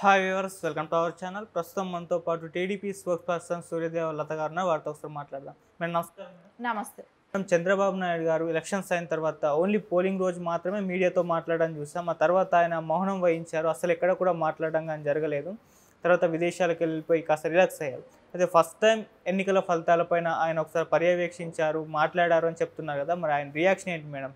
Hi viewers, welcome to our channel. ప్రస్తుతం మనతో పాటు టీడీపీ స్పోక్స్ పర్సన్ సూర్యదేవ లత గారు ఉన్నారు. వారితో ఒకసారి మాట్లాడదాం. మేడం నమస్కారం. నమస్తే. మేడం, చంద్రబాబు నాయుడు గారు ఎలక్షన్స్ అయిన తర్వాత ఓన్లీ పోలింగ్ రోజు మాత్రమే మీడియాతో మాట్లాడడం చూసాం. ఆ తర్వాత ఆయన మౌనం వహించారు, అసలు ఎక్కడ కూడా మాట్లాడడం కానీ జరగలేదు. తర్వాత విదేశాలకు వెళ్ళిపోయి కాస్త రిలాక్స్ అయ్యారు. అయితే ఫస్ట్ టైం ఎన్నికల ఫలితాలపైన ఆయన ఒకసారి పర్యవేక్షించారు, మాట్లాడారు అని చెప్తున్నారు కదా, మరి ఆయన రియాక్షన్ ఏంటి మేడం?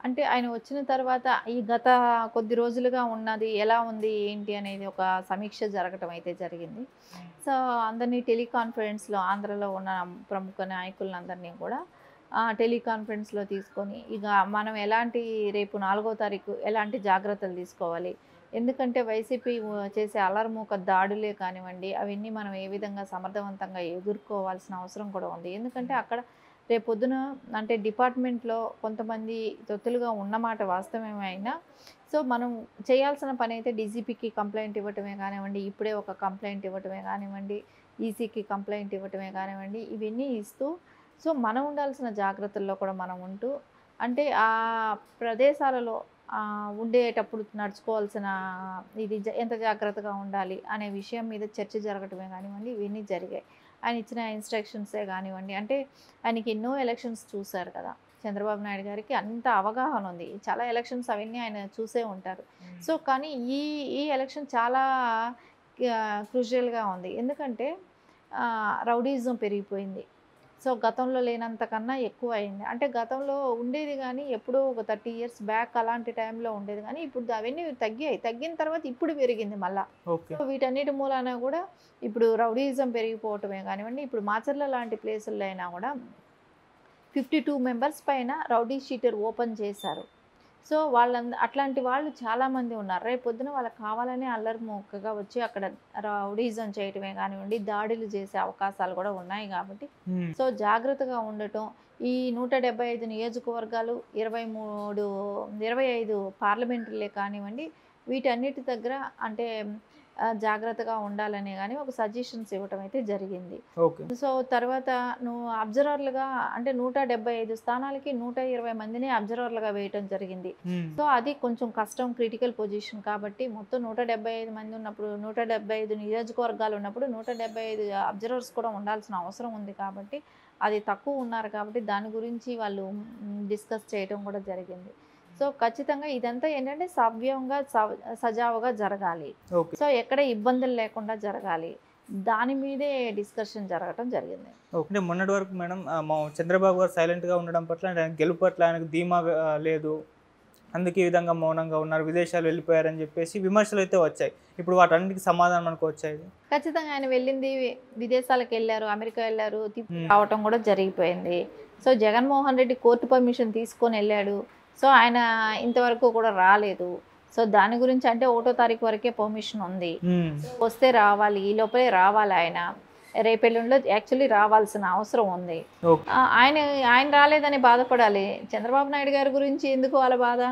అంటే ఆయన వచ్చిన తర్వాత ఈ గత కొద్ది రోజులుగా ఉన్నది ఎలా ఉంది ఏంటి అనేది ఒక సమీక్ష జరగటం అయితే జరిగింది. సో అందరినీ టెలికాన్ఫరెన్స్లో ఆంధ్రలో ఉన్న ప్రముఖ నాయకులందరినీ కూడా టెలికాన్ఫరెన్స్లో తీసుకొని ఇక మనం ఎలాంటి రేపు 4వ తారీఖు ఎలాంటి జాగ్రత్తలు తీసుకోవాలి, ఎందుకంటే వైసీపీ చేసే అలర్మూక దాడులే కానివ్వండి అవన్నీ మనం ఏ విధంగా సమర్థవంతంగా ఎదుర్కోవాల్సిన అవసరం కూడా ఉంది. ఎందుకంటే అక్కడ రేపొద్దున అంటే డిపార్ట్మెంట్లో కొంతమంది తొత్తులుగా ఉన్నమాట వాస్తవమైనా సో మనం చేయాల్సిన పని అయితే డీజీపీకి కంప్లైంట్ ఇవ్వటమే కానివ్వండి, ఇప్పుడే ఒక కంప్లైంట్ ఇవ్వటమే కానివ్వండి, ఈసీకి కంప్లైంట్ ఇవ్వటమే కానివ్వండి, ఇవన్నీ ఇస్తూ సో మనం ఉండాల్సిన జాగ్రత్తల్లో కూడా మనం ఉంటూ అంటే ఆ ప్రదేశాలలో ఉండేటప్పుడు నడుచుకోవాల్సిన ఇది ఎంత జాగ్రత్తగా ఉండాలి అనే విషయం మీద చర్చ జరగటమే కానివ్వండి ఇవన్నీ జరిగాయి. ఆయన ఇచ్చిన ఇన్స్ట్రక్షన్సే కానివ్వండి, అంటే ఆయనకి ఎన్నో ఎలక్షన్స్ చూశారు కదా, చంద్రబాబు నాయుడు గారికి అంత అవగాహన ఉంది, చాలా ఎలక్షన్స్ అవన్నీ ఆయన చూసే ఉంటారు. సో కానీ ఈ ఎలక్షన్ చాలా క్రూషియల్గా ఉంది. ఎందుకంటే రౌడీజం పెరిగిపోయింది. సో గతంలో లేనంతకన్నా ఎక్కువ అయింది. అంటే గతంలో ఉండేది కానీ ఎప్పుడో ఒక 30 years బ్యాక్ అలాంటి టైంలో ఉండేది కానీ ఇప్పుడు అవన్నీ తగ్గాయి. తగ్గిన తర్వాత ఇప్పుడు పెరిగింది మళ్ళా. సో వీటన్నిటి మూలాన కూడా ఇప్పుడు రౌడీజం పెరిగిపోవటమే కానివ్వండి, ఇప్పుడు మాచర్ల లాంటి ప్లేసుల్లో అయినా కూడా 52 members పైన రౌడీ షీటర్ ఓపెన్ చేశారు. సో అట్లాంటి వాళ్ళు చాలామంది ఉన్నారు. రేపు పొద్దున వాళ్ళకి కావాలనే అల్లరి మొక్కగా వచ్చి అక్కడ రౌడీజం చేయటమే కానివ్వండి దాడులు చేసే అవకాశాలు కూడా ఉన్నాయి. కాబట్టి సో జాగ్రత్తగా ఉండటం, ఈ 175 నియోజకవర్గాలు 25 పార్లమెంటరీలే కానివ్వండి వీటన్నిటి దగ్గర అంటే జాగ్రత్తగా ఉండాలనే కానీ ఒక సజెషన్స్ ఇవ్వటం అయితే జరిగింది. సో తర్వాత నువ్వు అబ్జర్వర్లుగా అంటే 175 స్థానాలకి 120 మందిని అబ్జర్వర్లుగా వేయటం జరిగింది. సో అది కొంచెం కష్టం, క్రిటికల్ పొజిషన్. కాబట్టి మొత్తం 175 మంది ఉన్నప్పుడు 175 నియోజకవర్గాలు ఉన్నప్పుడు 175 అబ్జర్వర్స్ కూడా ఉండాల్సిన అవసరం ఉంది. కాబట్టి అది తక్కువ ఉన్నారు కాబట్టి దాని గురించి వాళ్ళు డిస్కస్ చేయడం కూడా జరిగింది. సో ఖచ్చితంగా ఇదంతా ఏంటంటే సవ్యంగా సజావుగా జరగాలి. సో ఎక్కడ ఇబ్బందులు లేకుండా జరగాలి, దాని మీదే డిస్కషన్ జరగటం జరిగింది. ఓకే, మొన్నటి వరకు మేడం చంద్రబాబు గారు సైలెంట్గా ఉండడం పట్ల ఆయన గెలుపు పట్ల ఆయనకు ధీమా లేదు, అందుకే ఈ విధంగా మౌనంగా ఉన్నారు, విదేశాలు వెళ్ళిపోయారని చెప్పేసి విమర్శలు అయితే వచ్చాయి. ఇప్పుడు వాటన్నిటికి సమాధానం మనకు వచ్చాయి. ఖచ్చితంగా ఆయన వెళ్ళింది విదేశాలకు వెళ్ళారు, అమెరికా వెళ్ళారు, రావటం కూడా జరిగిపోయింది. So Jaganmohan Reddy court permission తీసుకొని వెళ్ళాడు. సో ఆయన ఇంతవరకు కూడా రాలేదు. సో దాని గురించి అంటే 1వ తారీఖు వరకే పర్మిషన్ ఉంది, వస్తే రావాలి, ఈ లోపలే రావాలి. ఆయన రేపెల్లుండిలో యాక్చువల్లీ రావాల్సిన అవసరం ఉంది. ఆయన రాలేదని బాధపడాలి. చంద్రబాబు నాయుడు గారి గురించి ఎందుకు వాళ్ళ బాధ?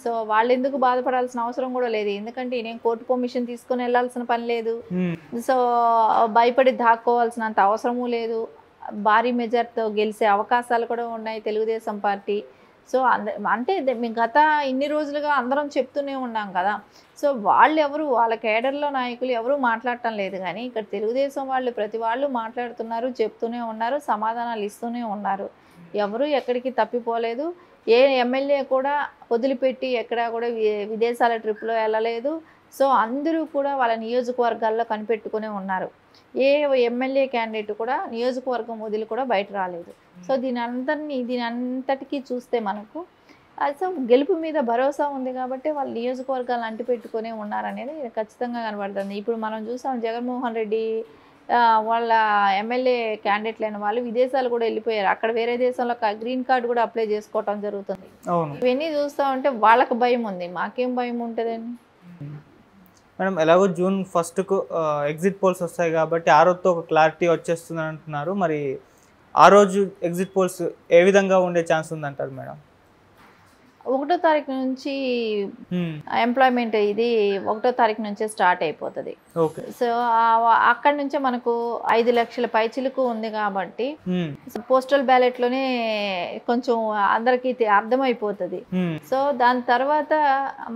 సో వాళ్ళు ఎందుకు బాధపడాల్సిన అవసరం కూడా లేదు. ఎందుకంటే నేను కోర్టు పర్మిషన్ తీసుకొని వెళ్ళాల్సిన పని లేదు. సో భయపడి దాక్కోవాల్సినంత అవసరము లేదు. భారీ మెజార్టీతో గెలిచే అవకాశాలు కూడా ఉన్నాయి తెలుగుదేశం పార్టీ. సో అంటే గత ఇన్ని రోజులుగా అందరం చెప్తూనే ఉన్నాం కదా. సో వాళ్ళు ఎవరు, వాళ్ళ కేడర్లో నాయకులు ఎవరు మాట్లాడటం లేదు. కానీ ఇక్కడ తెలుగుదేశం వాళ్ళు ప్రతి వాళ్ళు మాట్లాడుతున్నారు, చెప్తూనే ఉన్నారు, సమాధానాలు ఇస్తూనే ఉన్నారు. ఎవరు ఎక్కడికి తప్పిపోలేదు. ఏ ఎమ్మెల్యే కూడా వదిలిపెట్టి ఎక్కడా కూడా విదేశాల ట్రిప్లో వెళ్ళలేదు. సో అందరూ కూడా వాళ్ళ నియోజకవర్గాల్లో కనిపెట్టుకునే ఉన్నారు. ఏ ఎమ్మెల్యే క్యాండిడేట్ కూడా నియోజకవర్గం వదిలి కూడా బయట రాలేదు. సో దీని అంతటికీ చూస్తే మనకు సో గెలుపు మీద భరోసా ఉంది. కాబట్టి వాళ్ళు నియోజకవర్గాలను అంటిపెట్టుకునే ఉన్నారనేది ఖచ్చితంగా కనబడుతుంది. ఇప్పుడు మనం చూసాం జగన్మోహన్ రెడ్డి వాళ్ళ ఎమ్మెల్యే క్యాండిడేట్లైన వాళ్ళు విదేశాలు కూడా వెళ్ళిపోయారు. అక్కడ వేరే దేశంలో గ్రీన్ కార్డు కూడా అప్లై చేసుకోవటం జరుగుతుంది. ఇవన్నీ చూస్తూ ఉంటే వాళ్ళకి భయం ఉంది, మాకేం భయం ఉంటుందని. మేడం ఎలాగో June 1కు ఎగ్జిట్ పోల్స్ వస్తాయి కాబట్టి ఆ రోజుతో ఒక క్లారిటీ వచ్చేస్తుంది అంటున్నారు. మరి ఆ రోజు ఎగ్జిట్ పోల్స్ ఏ విధంగా ఉండే ఛాన్స్ ఉందంటారు మేడం? 1వ తారీఖు నుంచి ఎంప్లాయ్మెంట్ ఇది 1వ తారీఖు నుంచే స్టార్ట్ అయిపోతుంది. సో అక్కడ నుంచే మనకు 5 లక్షల పైచిలకు ఉంది కాబట్టి పోస్టల్ బ్యాలెట్ లోనే కొంచెం అందరికి అర్థమైపోతుంది. సో దాని తర్వాత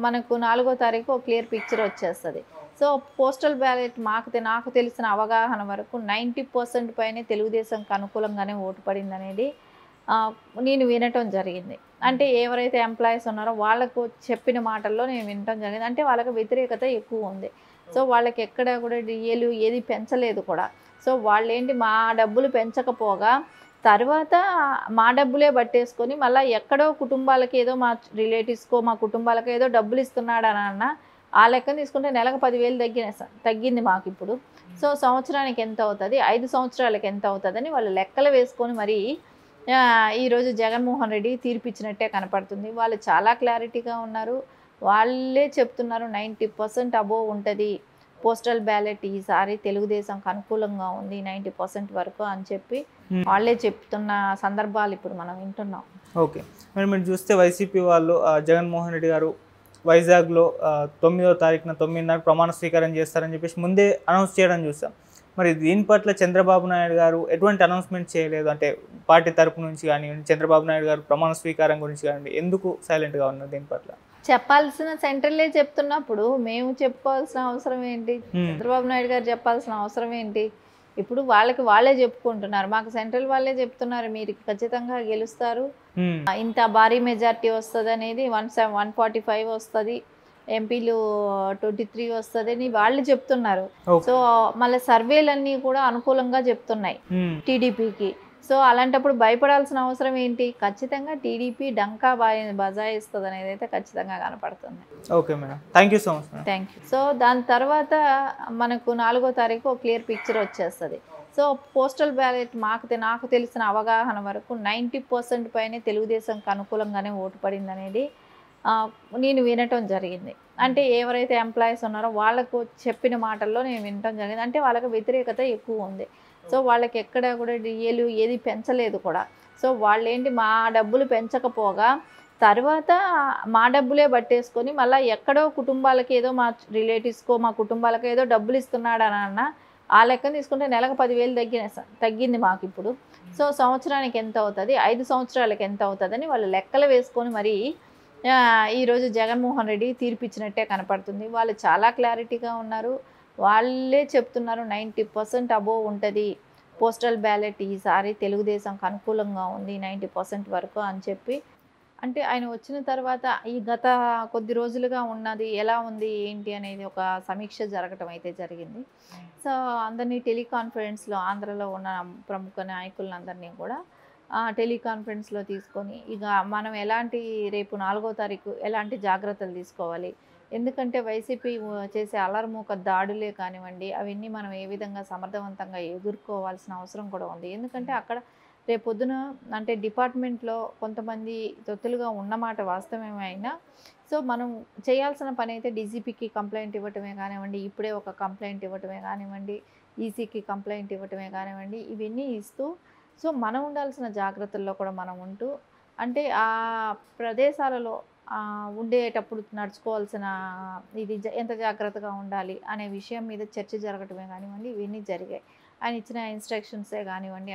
మనకు 4వ తారీఖు క్లియర్ పిక్చర్ వచ్చేస్తుంది. సో పోస్టల్ బ్యాలెట్ నాకు తెలిసిన అవగాహన వరకు 90% పైనే తెలుగుదేశంకి అనుకూలంగానే ఓటు పడింది అనేది నేను వినటం జరిగింది. అంటే ఎవరైతే ఎంప్లాయీస్ ఉన్నారో వాళ్ళకు చెప్పిన మాటల్లో నేను వినటం జరిగింది. అంటే వాళ్ళకి వ్యతిరేకత ఎక్కువ ఉంది. సో వాళ్ళకి ఎక్కడ కూడా డిఏలు ఏది పెంచలేదు కూడా. సో వాళ్ళేంటి మా డబ్బులు పెంచకపోగా తర్వాత మా డబ్బులే పట్టేసుకొని మళ్ళీ ఎక్కడో కుటుంబాలకి ఏదో మా రిలేటివ్స్కో మా కుటుంబాలకు ఏదో డబ్బులు ఇస్తున్నాడని అన్న ఆ లెక్కన తీసుకుంటే నెలకు 10,000 తగ్గింది మాకు ఇప్పుడు. సో సంవత్సరానికి ఎంత అవుతుంది, 5 సంవత్సరాలకి ఎంత అవుతుందని వాళ్ళు లెక్కలు వేసుకొని మరి ఈరోజు జగన్మోహన్ రెడ్డి తీర్పిచ్చినట్టే కనపడుతుంది. వాళ్ళు చాలా క్లారిటీగా ఉన్నారు. వాళ్ళే చెప్తున్నారు 90% అబోవ్ ఉంటుంది పోస్టల్ బ్యాలెట్ ఈసారి తెలుగుదేశంకి అనుకూలంగా ఉంది 90% వరకు అని చెప్పి వాళ్ళే చెప్తున్న సందర్భాలు ఇప్పుడు మనం వింటున్నాం. ఓకే, మరి మీరు చూస్తే వైసీపీ వాళ్ళు జగన్మోహన్ రెడ్డి గారు వైజాగ్లో 9వ తారీఖున 9:30 ప్రమాణ స్వీకారం చేస్తారని చెప్పేసి ముందే అనౌన్స్ చేయడం చూసాం. మరి దీని పట్ల చంద్రబాబు నాయుడు గారు ఎటువంటి అనౌన్స్మెంట్ చేయలేదు, అంటే పార్టీ తరపు నుంచి కానివ్వండి, చంద్రబాబు నాయుడు గారు ప్రమాణ స్వీకారం గురించి కానివ్వండి, ఎందుకు సైలెంట్గా ఉన్నారు దీని పట్ల? చెప్పాల్సిన సెంట్రల్లే చెప్తున్నప్పుడు మేము చెప్పుకోవాల్సిన అవసరం ఏంటి? చంద్రబాబు నాయుడు గారు చెప్పాల్సిన అవసరం ఏంటి? ఇప్పుడు వాళ్ళే చెప్పుకుంటున్నారు, మాకు సెంట్రల్ వాళ్ళే చెప్తున్నారు మీరు ఖచ్చితంగా గెలుస్తారు, ఇంత భారీ మెజార్టీ వస్తుంది అనేది 145 వస్తుంది, ఎంపీలు 23 వస్తుంది అని వాళ్ళు చెప్తున్నారు. సో మళ్ళీ సర్వేలన్నీ కూడా అనుకూలంగా చెప్తున్నాయి టీడీపీకి. సో అలాంటప్పుడు భయపడాల్సిన అవసరం ఏంటి? ఖచ్చితంగా టీడీపీ డంకా బజాయిస్తుంది అనేది అయితే ఖచ్చితంగా కనపడుతుంది. Okay madam, thank you so much madam. Thank you. So దాని తర్వాత మనకు 4వ తారీఖు ఒక క్లియర్ పిక్చర్ వచ్చేస్తుంది. సో పోస్టల్ బ్యాలెట్ నాకు తెలిసిన అవగాహన వరకు 90% పైనే తెలుగుదేశంకి అనుకూలంగానే ఓటు పడింది అనేది నేను వినటం జరిగింది. అంటే ఎవరైతే ఎంప్లాయీస్ ఉన్నారో వాళ్ళకు చెప్పిన మాటల్లో నేను వినటం జరిగింది. అంటే వాళ్ళకి వ్యతిరేకత ఎక్కువ ఉంది. సో వాళ్ళకి ఎక్కడ కూడా డిఏలు ఏది పెంచలేదు కూడా. సో వాళ్ళేంటి మా డబ్బులు పెంచకపోగా తర్వాత మా డబ్బులే పట్టేసుకొని మళ్ళీ ఎక్కడో కుటుంబాలకి ఏదో మా రిలేటివ్స్కో మా కుటుంబాలకు ఏదో డబ్బులు ఇస్తున్నాడని అన్న ఆ లెక్కన తీసుకుంటే నెలకు 10,000 తగ్గింది మాకు ఇప్పుడు. సో సంవత్సరానికి ఎంత అవుతుంది, 5 సంవత్సరాలకి ఎంత అవుతుందని వాళ్ళు లెక్కలు వేసుకొని మరి ఈరోజు జగన్మోహన్ రెడ్డి తీర్పిచ్చినట్టే కనపడుతుంది. వాళ్ళు చాలా క్లారిటీగా ఉన్నారు. వాళ్ళే చెప్తున్నారు 90% అబోవ్ ఉంటుంది పోస్టల్ బ్యాలెట్ ఈసారి తెలుగుదేశంకి అనుకూలంగా ఉంది 90% వరకు అని చెప్పి. అంటే ఆయన వచ్చిన తర్వాత ఈ గత కొద్ది రోజులుగా ఉన్నది ఎలా ఉంది ఏంటి అనేది ఒక సమీక్ష జరగటం అయితే జరిగింది. సో అందరినీ టెలికాన్ఫరెన్స్లో ఆంధ్రలో ఉన్న ప్రముఖ నాయకులందరినీ కూడా టెలికాన్ఫరెన్స్లో తీసుకొని ఇక మనం రేపు 4వ తారీఖు ఎలాంటి జాగ్రత్తలు తీసుకోవాలి, ఎందుకంటే వైసీపీ చేసే అలర్మూక దాడులే కానివ్వండి అవన్నీ మనం ఏ విధంగా సమర్థవంతంగా ఎదుర్కోవాల్సిన అవసరం కూడా ఉంది. ఎందుకంటే అక్కడ రేపొద్దున అంటే డిపార్ట్మెంట్లో కొంతమంది తొత్తులుగా ఉన్నమాట వాస్తవమే అయినా సో మనం చేయాల్సిన పని అయితే డీజీపీకి కంప్లైంట్ ఇవ్వటమే కానివ్వండి, ఇప్పుడే ఒక కంప్లైంట్ ఇవ్వటమే కానివ్వండి, ఈసీకి కంప్లైంట్ ఇవ్వటమే కానివ్వండి, ఇవన్నీ ఇస్తూ సో మనం ఉండాల్సిన జాగ్రత్తల్లో కూడా మనం ఉంటూ అంటే ఆ ప్రదేశాలలో ఉండేటప్పుడు నడుచుకోవాల్సిన ఇది ఎంత జాగ్రత్తగా ఉండాలి అనే విషయం మీద చర్చ జరగటమే కానివ్వండి ఇవన్నీ జరిగాయి. ఆయన ఇచ్చిన ఇన్స్ట్రక్షన్సే కానివ్వండి.